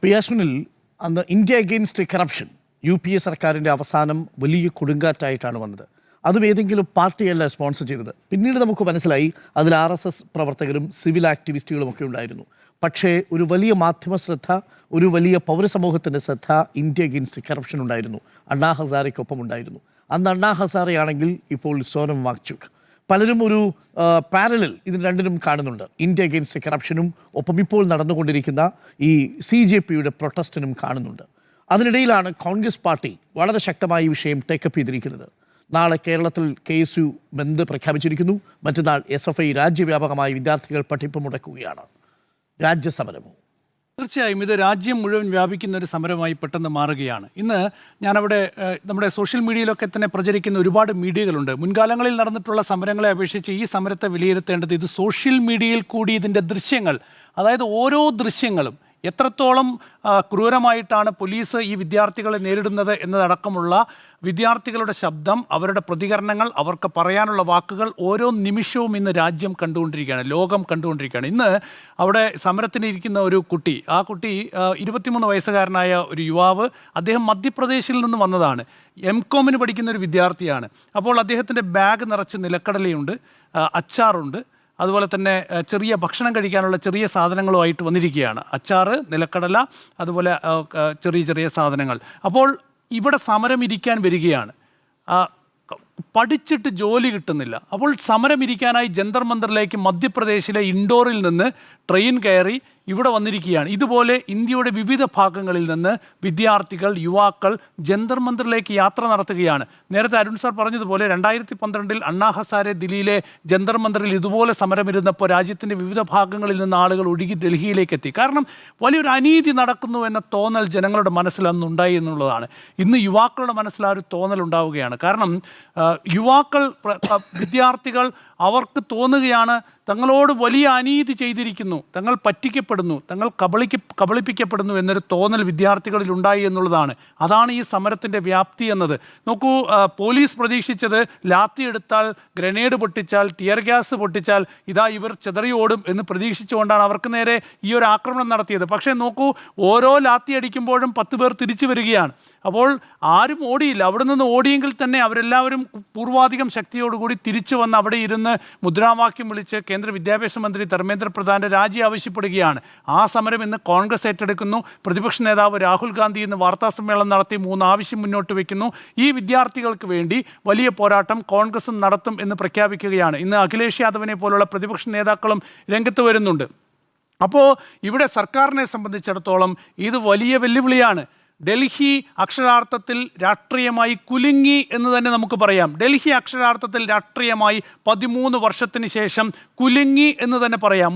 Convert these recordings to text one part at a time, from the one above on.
പിയാസ്മിനിൽ അന്ന് India against corruption UPA സർക്കാരിൻ്റെ അവസാനം വലിയ കൊടുങ്കാറ്റായിട്ടാണ് വന്നത്. അതും ഏതെങ്കിലും പാർട്ടിയല്ല സ്പോൺസർ ചെയ്തത്. പിന്നീട് നമുക്ക് മനസ്സിലായി അതിൽ RSS പ്രവർത്തകരും സിവിൽ ആക്ടിവിസ്റ്റുകളുമൊക്കെ ഉണ്ടായിരുന്നു. പക്ഷേ ഒരു വലിയ മാധ്യമ ശ്രദ്ധ, ഒരു വലിയ പൗരസമൂഹത്തിൻ്റെ ശ്രദ്ധ ഇന്ത്യ അഗെയിൻസ്റ്റ് കറപ്ഷൻ ഉണ്ടായിരുന്നു. അണ്ണാ ഹസാരെക്കൊപ്പം ഉണ്ടായിരുന്നു. അന്ന് അണ്ണാ ഹസാരെയാണെങ്കിൽ ഇപ്പോൾ സോനം വാങ്ചുക്. പലരും ഒരു പാരലൽ ഇതിന് രണ്ടിനും കാണുന്നുണ്ട്. ഇന്ത്യ അഗെയിൻസ്റ്റ് കറപ്ഷനും ഒപ്പം ഇപ്പോൾ നടന്നുകൊണ്ടിരിക്കുന്ന ഈ CJPയുടെ പ്രൊട്ടസ്റ്റിനും കാണുന്നുണ്ട്. അതിനിടയിലാണ് കോൺഗ്രസ് പാർട്ടി വളരെ ശക്തമായി ഈ വിഷയം ടേക്കപ്പ് ചെയ്തിരിക്കുന്നത്. നാളെ കേരളത്തിൽ KSU ബന്ദ് പ്രഖ്യാപിച്ചിരിക്കുന്നു. മറ്റന്നാൾ SFI രാജ്യവ്യാപകമായി വിദ്യാർത്ഥികൾ പഠിപ്പ് മുടക്കുകയാണ്. രാജ്യസമരമോ? തീർച്ചയായും ഇത് രാജ്യം മുഴുവൻ വ്യാപിക്കുന്ന ഒരു സമരമായി പെട്ടെന്ന് മാറുകയാണ്. ഇന്ന് ഞാനവിടെ നമ്മുടെ സോഷ്യൽ മീഡിയയിലൊക്കെ തന്നെ പ്രചരിക്കുന്ന ഒരുപാട് മീഡിയകളുണ്ട്. മുൻകാലങ്ങളിൽ നടന്നിട്ടുള്ള സമരങ്ങളെ അപേക്ഷിച്ച് ഈ സമരത്തെ വിലയിരുത്തേണ്ടത് ഇത് സോഷ്യൽ മീഡിയയിൽ കൂടി ഇതിൻ്റെ ദൃശ്യങ്ങൾ, അതായത് ഓരോ ദൃശ്യങ്ങളും എത്രത്തോളം ക്രൂരമായിട്ടാണ് പോലീസ് ഈ വിദ്യാർത്ഥികളെ നേരിടുന്നത് എന്നതടക്കമുള്ള വിദ്യാർത്ഥികളുടെ ശബ്ദം, അവരുടെ പ്രതികരണങ്ങൾ, അവർക്ക് പറയാനുള്ള വാക്കുകൾ ഓരോ നിമിഷവും ഇന്ന് രാജ്യം കണ്ടുകൊണ്ടിരിക്കുകയാണ്, ലോകം കണ്ടുകൊണ്ടിരിക്കുകയാണ്. ഇന്ന് അവിടെ സമരത്തിനിരിക്കുന്ന ഒരു കുട്ടി, ആ കുട്ടി 23 വയസ്സുകാരനായ ഒരു യുവാവ്, അദ്ദേഹം മധ്യപ്രദേശിൽ നിന്ന് വന്നതാണ്. MCOM പഠിക്കുന്ന ഒരു വിദ്യാർത്ഥിയാണ്. അപ്പോൾ അദ്ദേഹത്തിൻ്റെ ബാഗ് നിറച്ച് നിലക്കടലയുണ്ട്, അച്ചാറുണ്ട്, അതുപോലെ തന്നെ ചെറിയ ഭക്ഷണം കഴിക്കാനുള്ള ചെറിയ സാധനങ്ങളുമായിട്ട് വന്നിരിക്കുകയാണ്. അച്ചാറ്, നിലക്കടല, അതുപോലെ ചെറിയ ചെറിയ സാധനങ്ങൾ. അപ്പോൾ ഇവിടെ സമരം ഇരിക്കാൻ വരികയാണ്. പഠിച്ചിട്ട് ജോലി കിട്ടുന്നില്ല. അപ്പോൾ സമരം ഇരിക്കാനായി ജന്തർ മന്ദറിലേക്ക് മധ്യപ്രദേശിലെ ഇൻഡോറിൽ നിന്ന് ട്രെയിൻ കയറി ഇവിടെ വന്നിരിക്കുകയാണ്. ഇതുപോലെ ഇന്ത്യയുടെ വിവിധ ഭാഗങ്ങളിൽ നിന്ന് വിദ്യാർത്ഥികൾ, യുവാക്കൾ ജന്തർ മന്ദറിലേക്ക് യാത്ര നടത്തുകയാണ്. നേരത്തെ അരുൺ സാർ പറഞ്ഞതുപോലെ 2012 അണ്ണാ ഹസാരെ ദില്ലിയിലെ ജന്തർ മന്ദറിൽ ഇതുപോലെ സമരമിരുന്നപ്പോൾ രാജ്യത്തിൻ്റെ വിവിധ ഭാഗങ്ങളിൽ നിന്ന് ആളുകൾ ഒഴുകി ഡൽഹിയിലേക്ക് എത്തി. കാരണം വലിയൊരു അനീതി നടക്കുന്നു എന്ന തോന്നൽ ജനങ്ങളുടെ മനസ്സിൽ അന്നുണ്ടായി എന്നുള്ളതാണ്. ഇന്ന് യുവാക്കളുടെ മനസ്സിൽ ആ ഒരു തോന്നൽ ഉണ്ടാവുകയാണ്. കാരണം യുവാക്കൾ, വിദ്യാർത്ഥികൾ, അവർക്ക് തോന്നുകയാണ് തങ്ങളോട് വലിയ അനീതി ചെയ്തിരിക്കുന്നു, തങ്ങൾ പറ്റിക്കപ്പെടുന്നു, തങ്ങൾ കബളിപ്പിക്കപ്പെടുന്നു എന്നൊരു തോന്നൽ വിദ്യാർത്ഥികളിൽ ഉണ്ടായി എന്നുള്ളതാണ്. അതാണ് ഈ സമരത്തിൻ്റെ വ്യാപ്തി എന്നത്. നോക്കൂ, പോലീസ് പ്രതീക്ഷിച്ചത് ലാത്തി എടുത്താൽ, ഗ്രനേഡ് പൊട്ടിച്ചാൽ, ടിയർ ഗ്യാസ് പൊട്ടിച്ചാൽ ഇതാ ഇവർ ചിതറിയോടും എന്ന് പ്രതീക്ഷിച്ചുകൊണ്ടാണ് അവർക്ക് നേരെ ഈ ഒരു ആക്രമണം നടത്തിയത്. പക്ഷേ നോക്കൂ, ഓരോ ലാത്തി അടിക്കുമ്പോഴും 10 പേർ തിരിച്ചു വരികയാണ്. അപ്പോൾ ആരും ഓടിയില്ല. അവിടെ നിന്ന് ഓടിയെങ്കിൽ തന്നെ അവരെല്ലാവരും പൂർവാധികം ശക്തിയോടുകൂടി തിരിച്ചു വന്ന് അവിടെ ഇരുന്ന് മുദ്രാവാക്യം വിളിച്ച് കേന്ദ്ര വിദ്യാഭ്യാസ മന്ത്രി ധർമ്മേന്ദ്ര പ്രധാന്റെ രാജി ആവശ്യപ്പെടുകയാണ്. ആ സമരം ഇന്ന് കോൺഗ്രസ് ഏറ്റെടുക്കുന്നു. പ്രതിപക്ഷ നേതാവ് രാഹുൽ ഗാന്ധി ഇന്ന് വാർത്താസമ്മേളനം നടത്തി 3 ആവശ്യം മുന്നോട്ട് വയ്ക്കുന്നു. ഈ വിദ്യാർത്ഥികൾക്ക് വേണ്ടി വലിയ പോരാട്ടം കോൺഗ്രസും നടത്തും എന്ന് പ്രഖ്യാപിക്കുകയാണ്. ഇന്ന് അഖിലേഷ് യാദവിനെ പോലുള്ള പ്രതിപക്ഷ നേതാക്കളും രംഗത്ത് വരുന്നുണ്ട്. അപ്പോൾ ഇവിടെ സർക്കാരിനെ സംബന്ധിച്ചിടത്തോളം ഇത് വലിയ വെല്ലുവിളിയാണ്. ഡൽഹി അക്ഷരാർത്ഥത്തിൽ രാഷ്ട്രീയമായി കുലുങ്ങി എന്ന് തന്നെ നമുക്ക് പറയാം. ഡൽഹി അക്ഷരാർത്ഥത്തിൽ രാഷ്ട്രീയമായി 13 വർഷത്തിന് ശേഷം കുലുങ്ങി എന്ന് തന്നെ പറയാം.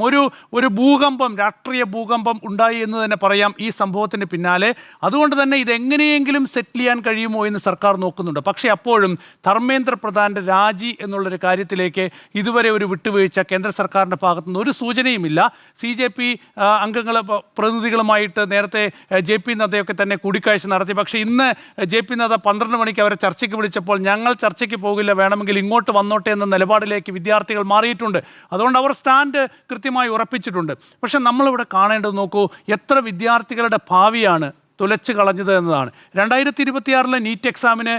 ഒരു ഭൂകമ്പം, രാഷ്ട്രീയ ഭൂകമ്പം ഉണ്ടായി എന്ന് തന്നെ പറയാം ഈ സംഭവത്തിന് പിന്നാലെ. അതുകൊണ്ട് തന്നെ ഇതെങ്ങനെയെങ്കിലും സെറ്റിൽ ചെയ്യാൻ കഴിയുമോ എന്ന് സർക്കാർ നോക്കുന്നുണ്ട്. പക്ഷേ അപ്പോഴും ധർമ്മേന്ദ്ര പ്രധാന്റെ രാജി എന്നുള്ളൊരു കാര്യത്തിലേക്ക് ഇതുവരെ ഒരു വിട്ടുവീഴ്ച കേന്ദ്ര സർക്കാരിൻ്റെ ഭാഗത്തുനിന്ന് ഒരു സൂചനയുമില്ല. CJP അംഗങ്ങൾ, പ്രതിനിധികളുമായിട്ട് നേരത്തെ JP നദ്ദയൊക്കെ തന്നെ കൂടിക്കാഴ്ച നടത്തി. പക്ഷേ ഇന്ന് JP നദ്ദ 12 മണിക്ക് അവരെ ചർച്ചയ്ക്ക് വിളിച്ചപ്പോൾ ഞങ്ങൾ ചർച്ചയ്ക്ക് പോകില്ല, വേണമെങ്കിൽ ഇങ്ങോട്ട് വന്നോട്ടെ എന്ന നിലപാടിലേക്ക് വിദ്യാർത്ഥികൾ മാറിയിട്ടുണ്ട്. അതുകൊണ്ട് അവർ സ്റ്റാൻഡ് കൃത്യമായി ഉറപ്പിച്ചിട്ടുണ്ട്. പക്ഷെ നമ്മളിവിടെ കാണേണ്ടത് നോക്കൂ, എത്ര വിദ്യാർത്ഥികളുടെ ഭാവിയാണ് തുലച്ച് കളഞ്ഞത് എന്നതാണ്. 2026 നീറ്റ് എക്സാമിന്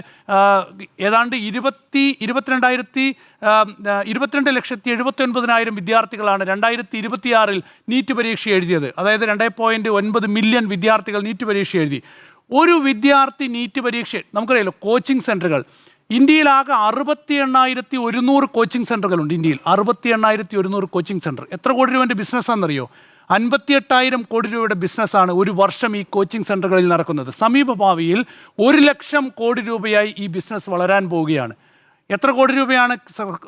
ഏതാണ്ട് 22,79,000 വിദ്യാർത്ഥികളാണ് 2026 നീറ്റ് പരീക്ഷ എഴുതിയത്. അതായത് 2.9 മില്യൺ വിദ്യാർത്ഥികൾ നീറ്റ് പരീക്ഷ എഴുതി. ഒരു വിദ്യാർത്ഥി നീറ്റ് പരീക്ഷ, നമുക്കറിയാലോ കോച്ചിങ് സെൻറ്ററുകൾ ഇന്ത്യയിലാകെ 68,100 കോച്ചിങ് സെൻറ്ററുകളുണ്ട്. ഇന്ത്യയിൽ 68,100 കോച്ചിങ് സെൻറ്റർ. എത്ര കോടി രൂപേൻ്റെ ബിസിനസ്സാണെന്നറിയോ? 58,000 കോടി രൂപയുടെ ബിസിനസ്സാണ് ഒരു വർഷം ഈ കോച്ചിങ് സെൻറ്ററുകളിൽ നടക്കുന്നത്. സമീപ ഭാവിയിൽ 1,00,000 കോടി രൂപയായി ഈ ബിസിനസ് വളരാൻ പോവുകയാണ്. എത്ര കോടി രൂപയാണ്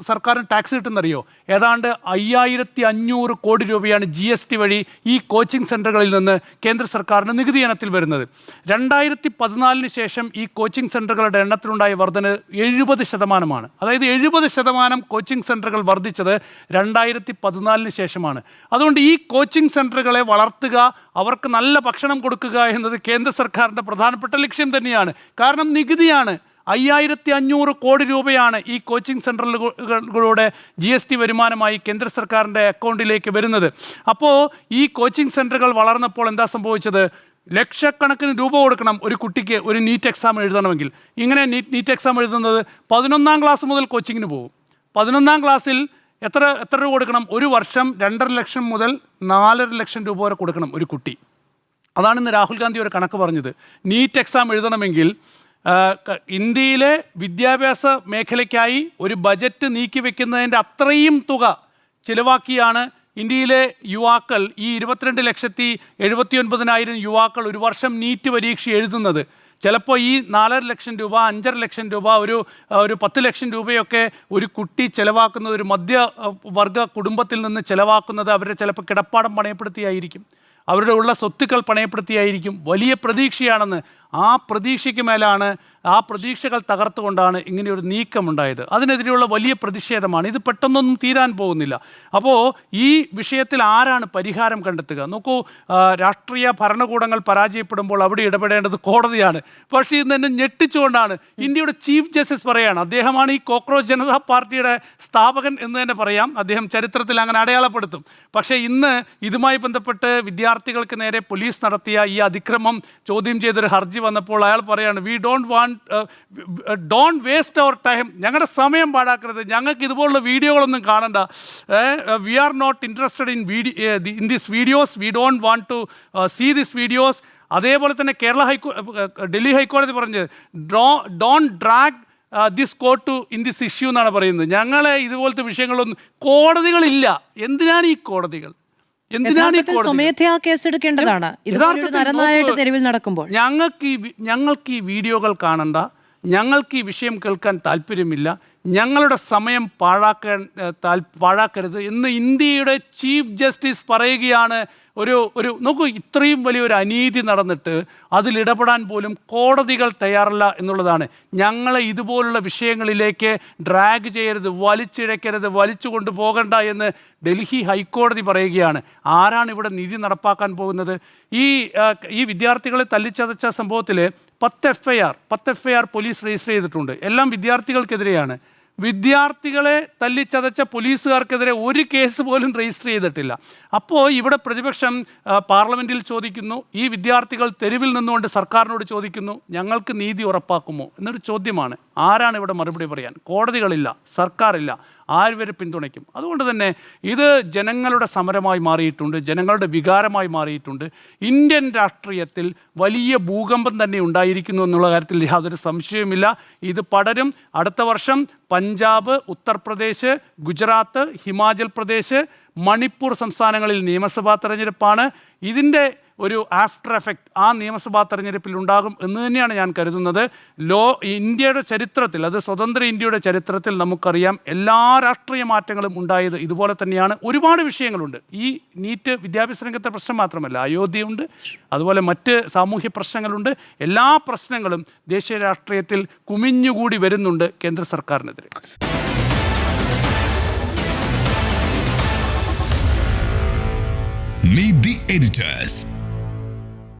സർക്കാരിന് ടാക്സ് കിട്ടുന്നറിയോ? ഏതാണ്ട് 5,500 കോടി രൂപയാണ് GST വഴി ഈ കോച്ചിങ് സെൻറ്ററുകളിൽ നിന്ന് കേന്ദ്ര സർക്കാരിന് നികുതി ഇനത്തിൽ വരുന്നത്. 2014 ശേഷം ഈ കോച്ചിങ് സെൻറ്ററുകളുടെ എണ്ണത്തിലുണ്ടായ വർധന 70%. അതായത് 70% കോച്ചിങ് സെൻറ്ററുകൾ വർദ്ധിച്ചത് 2014 ശേഷമാണ്. അതുകൊണ്ട് ഈ കോച്ചിങ് സെൻറ്ററുകളെ വളർത്തുക, അവർക്ക് നല്ല ഭക്ഷണം കൊടുക്കുക എന്നത് കേന്ദ്ര സർക്കാരിൻ്റെ പ്രധാനപ്പെട്ട ലക്ഷ്യം തന്നെയാണ്. കാരണം നികുതിയാണ് 5500 കോടി രൂപയാണ് ഈ കോച്ചിങ് സെൻ്ററുകളുടെ GST വരുമാനമായി കേന്ദ്ര സർക്കാരിൻ്റെ അക്കൗണ്ടിലേക്ക് വരുന്നത്. അപ്പോൾ ഈ കോച്ചിങ് സെൻ്ററുകൾ വളർന്നപ്പോൾ എന്താ സംഭവിച്ചത്? ലക്ഷക്കണക്കിന് രൂപ കൊടുക്കണം ഒരു കുട്ടിക്ക് ഒരു നീറ്റ് എക്സാം എഴുതണമെങ്കിൽ. ഇങ്ങനെ നീറ്റ് എക്സാം എഴുതുന്നത് 11ാം ക്ലാസ് മുതൽ കോച്ചിങ്ങിന് പോകും. 11ാം ക്ലാസ്സിൽ എത്ര രൂപ കൊടുക്കണം? ഒരു വർഷം 2.5 ലക്ഷം മുതൽ 4.5 ലക്ഷം രൂപ വരെ കൊടുക്കണം ഒരു കുട്ടി. അതാണ് ഇന്ന് രാഹുൽ ഗാന്ധി ഒരു കണക്ക് പറഞ്ഞത്. നീറ്റ് എക്സാം എഴുതണമെങ്കിൽ ഇന്ത്യയിലെ വിദ്യാഭ്യാസ മേഖലയ്ക്കായി ഒരു ബജറ്റ് നീക്കി വെക്കുന്നതിൻ്റെ അത്രയും തുക ചിലവാക്കിയാണ് ഇന്ത്യയിലെ യുവാക്കൾ, ഈ 22,79,000 യുവാക്കൾ ഒരു വർഷം നീറ്റ് പരീക്ഷ എഴുതുന്നത്. ചിലപ്പോൾ ഈ 4.5 ലക്ഷം രൂപ, 5.5 ലക്ഷം രൂപ, ഒരു 10 ലക്ഷം രൂപയൊക്കെ ഒരു കുട്ടി ചിലവാക്കുന്നത്, ഒരു മധ്യവർഗ കുടുംബത്തിൽ നിന്ന് ചിലവാക്കുന്നത് അവരുടെ ചിലപ്പോൾ കിടപ്പാടം പണയപ്പെടുത്തിയായിരിക്കും, അവരുടെ ഉള്ള സ്വത്തുക്കൾ പണയപ്പെടുത്തിയായിരിക്കും. വലിയ പ്രതീക്ഷയാണെന്ന്. ആ പ്രതീക്ഷയ്ക്ക് മേലാണ്, ആ പ്രതീക്ഷകൾ തകർത്തുകൊണ്ടാണ് ഇങ്ങനെയൊരു നീക്കമുണ്ടായത്. അതിനെതിരെയുള്ള വലിയ പ്രതിഷേധമാണ്. ഇത് പെട്ടെന്നൊന്നും തീരാൻ പോകുന്നില്ല. അപ്പോൾ ഈ വിഷയത്തിൽ ആരാണ് പരിഹാരം കണ്ടെത്തുക? നോക്കൂ, രാഷ്ട്രീയ ഭരണകൂടങ്ങൾ പരാജയപ്പെടുമ്പോൾ അവിടെ ഇടപെടേണ്ടത് കോടതിയാണ്. പക്ഷേ ഇന്ന് എന്നെ ഞെട്ടിച്ചുകൊണ്ടാണ് ഇന്ത്യയുടെ ചീഫ് ജസ്റ്റിസ് പറയുകയാണ്. അദ്ദേഹമാണ് ഈ കോക്രോച്ച് ജനതാ പാർട്ടിയുടെ സ്ഥാപകൻ എന്ന് തന്നെ പറയാം. അദ്ദേഹം ചരിത്രത്തിൽ അങ്ങനെ അടയാളപ്പെടുത്തും. പക്ഷേ ഇന്ന് ഇതുമായി ബന്ധപ്പെട്ട് വിദ്യാർത്ഥികൾക്ക് നേരെ പോലീസ് നടത്തിയ ഈ അതിക്രമം ചോദ്യം ചെയ്തൊരു ഹർജി വന്നപ്പോൾ അയാൾ പറയാണ്, we don't waste our time, ഞങ്ങളുടെ സമയം പാഴാക്കരുത്, ഞങ്ങൾക്ക് ഇതുപോലുള്ള വീഡിയോകളൊന്നും കാണണ്ട, we are not interested in this videos, we don't want to see this videos. അതേപോലെ തന്നെ ഡൽഹി ഹൈക്കോടതി പറഞ്ഞത് don't drag this court to in this issue എന്നാണ് പറയുന്നത്. ഞങ്ങളെ ഇതുപോലത്തെ വിഷയങ്ങളൊന്നും, കോടതികളില്ല. എന്തിനാണ് ഈ കോടതികൾ? സ്വമേധയാ കേസെടുക്കേണ്ടതാണ് തെരുവിൽ നടക്കുമ്പോൾ. ഞങ്ങൾക്ക് ഈ വീഡിയോകൾ കാണണ്ട, ഞങ്ങൾക്ക് ഈ വിഷയം കേൾക്കാൻ താല്പര്യമില്ല, ഞങ്ങളുടെ സമയം പാഴാക്കരുത് എന്ന് ഇന്ത്യയുടെ ചീഫ് ജസ്റ്റിസ് പറയുകയാണ്. നോക്കൂ, ഇത്രയും വലിയൊരു അനീതി നടന്നിട്ട് അതിലിടപെടാൻ പോലും കോടതികൾ തയ്യാറല്ല എന്നുള്ളതാണ്. ഞങ്ങളെ ഇതുപോലുള്ള വിഷയങ്ങളിലേക്ക് ഡ്രാഗ് ചെയ്യരുത്, വലിച്ചിഴക്കരുത്, വലിച്ചു കൊണ്ടുപോകണ്ട എന്ന് ഡൽഹി ഹൈക്കോടതി പറയുകയാണ്. ആരാണ് ഇവിടെ നീതി നടപ്പാക്കാൻ പോകുന്നത്? ഈ വിദ്യാർത്ഥികളെ തല്ലിച്ചതച്ച സംഭവത്തിൽ 10 F I R police register ചെയ്തിട്ടുണ്ട്. എല്ലാം വിദ്യാർത്ഥികൾക്കെതിരെയാണ്. വിദ്യാർത്ഥികളെ തല്ലിച്ചതച്ച പോലീസുകാർക്കെതിരെ ഒരു കേസ് പോലും രജിസ്റ്റർ ചെയ്തിട്ടില്ല. അപ്പോൾ ഇവിടെ പ്രതിപക്ഷം പാർലമെൻറ്റിൽ ചോദിക്കുന്നു, ഈ വിദ്യാർത്ഥികൾ തെരുവിൽ നിന്നുകൊണ്ട് സർക്കാരിനോട് ചോദിക്കുന്നു, ഞങ്ങൾക്ക് നീതി ഉറപ്പാക്കുമോ എന്നൊരു ചോദ്യമാണ്. ആരാണ് ഇവിടെ മറുപടി പറയാൻ? കോടതികളില്ല, സർക്കാരില്ല, ആര് പിന്തുണയ്ക്കും? അതുകൊണ്ട് തന്നെ ഇത് ജനങ്ങളുടെ സമരമായി മാറിയിട്ടുണ്ട്, ജനങ്ങളുടെ വികാരമായി മാറിയിട്ടുണ്ട്. ഇന്ത്യൻ രാഷ്ട്രീയത്തിൽ വലിയ ഭൂകമ്പം തന്നെ ഉണ്ടായിരിക്കുന്നു എന്നുള്ള കാര്യത്തിൽ യാതൊരു സംശയവുമില്ല. ഇത് പടരും. അടുത്ത വർഷം പഞ്ചാബ്, ഉത്തർപ്രദേശ്, ഗുജറാത്ത്, ഹിമാചൽ പ്രദേശ്, മണിപ്പൂർ സംസ്ഥാനങ്ങളിൽ നിയമസഭാ തെരഞ്ഞെടുപ്പാണ്. ഇതിൻ്റെ ഒരു ആഫ്റ്റർ എഫക്റ്റ് ആ നിയമസഭാ തെരഞ്ഞെടുപ്പിൽ ഉണ്ടാകും എന്ന് തന്നെയാണ് ഞാൻ കരുതുന്നത്. ഇന്ത്യയുടെ ചരിത്രത്തിൽ, അത് സ്വതന്ത്ര ഇന്ത്യയുടെ ചരിത്രത്തിൽ നമുക്കറിയാം എല്ലാ രാഷ്ട്രീയ മാറ്റങ്ങളും ഉണ്ടായത് ഇതുപോലെ തന്നെയാണ്. ഒരുപാട് വിഷയങ്ങളുണ്ട്. ഈ നീറ്റ് വിദ്യാഭ്യാസ രംഗത്തെ പ്രശ്നം മാത്രമല്ല, അയോധ്യയുണ്ട്, അതുപോലെ മറ്റ് സാമൂഹ്യ പ്രശ്നങ്ങളുണ്ട്. എല്ലാ പ്രശ്നങ്ങളും ദേശീയ രാഷ്ട്രീയത്തിൽ കുമിഞ്ഞുകൂടി വരുന്നുണ്ട് കേന്ദ്ര സർക്കാരിനെതിരെ. Meet the editors.